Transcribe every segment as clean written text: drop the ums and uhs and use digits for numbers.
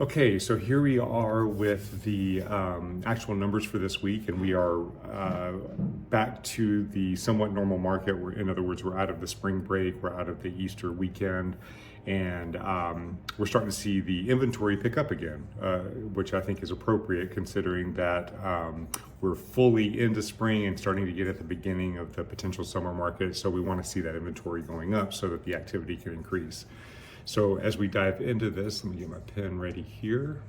Okay, so here we are with the actual numbers for this week, and we are back to the somewhat normal market. In other words, we're out of the spring break, we're out of the Easter weekend, and we're starting to see the inventory pick up again, which I think is appropriate considering that we're fully into spring and starting to get at the beginning of the potential summer market. So we want to see that inventory going up so that the activity can increase. So as we dive into this, let me get my pen ready here.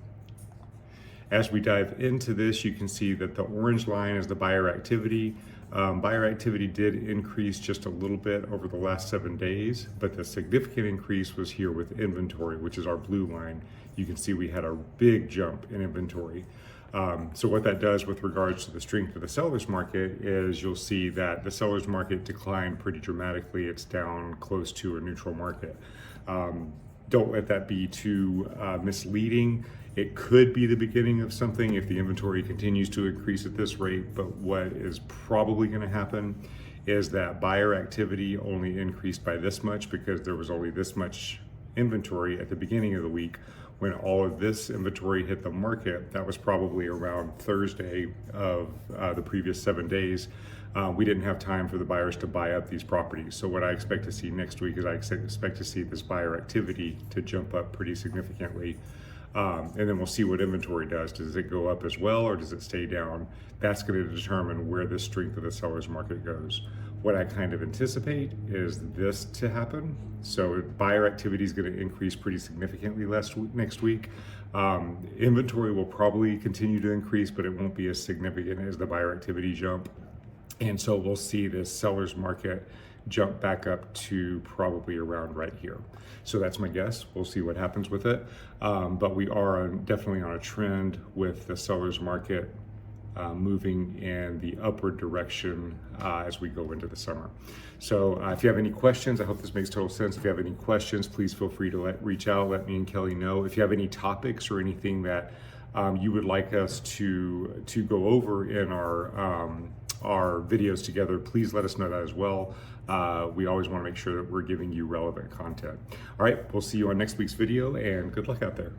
As we dive into this, you can see that the orange line is the buyer activity. Buyer activity did increase just a little bit over the last 7 days, but the significant increase was here with inventory, which is our blue line. You can see we had a big jump in inventory. So what that does with regards to the strength of the seller's market is you'll see that the seller's market declined pretty dramatically. It's down close to a neutral market. Don't let that be too misleading. It could be the beginning of something if the inventory continues to increase at this rate, but what is probably going to happen is that buyer activity only increased by this much because there was only this much inventory at the beginning of the week. When all of this inventory hit the market, that was probably around Thursday of the previous 7 days. We didn't have time for the buyers to buy up these properties. So what I expect to see next week is I expect to see this buyer activity to jump up pretty significantly. And then we'll see what inventory does. Does it go up as well or does it stay down? That's going to determine where the strength of the seller's market goes. What I kind of anticipate is this to happen. So buyer activity is going to increase pretty significantly next week. Inventory will probably continue to increase, but it won't be as significant as the buyer activity jump. And so we'll see this seller's market jump back up to probably around right here. So that's my guess. We'll see what happens with it. But we are definitely on a trend with the seller's market moving in the upward direction as we go into the summer. So if you have any questions, I hope this makes total sense. If you have any questions, please feel free to reach out, let me and Kelly know. If you have any topics or anything that you would like us to go over in our videos together, please let us know that as well. We always want to make sure that we're giving you relevant content. All right, we'll see you on next week's video and good luck out there.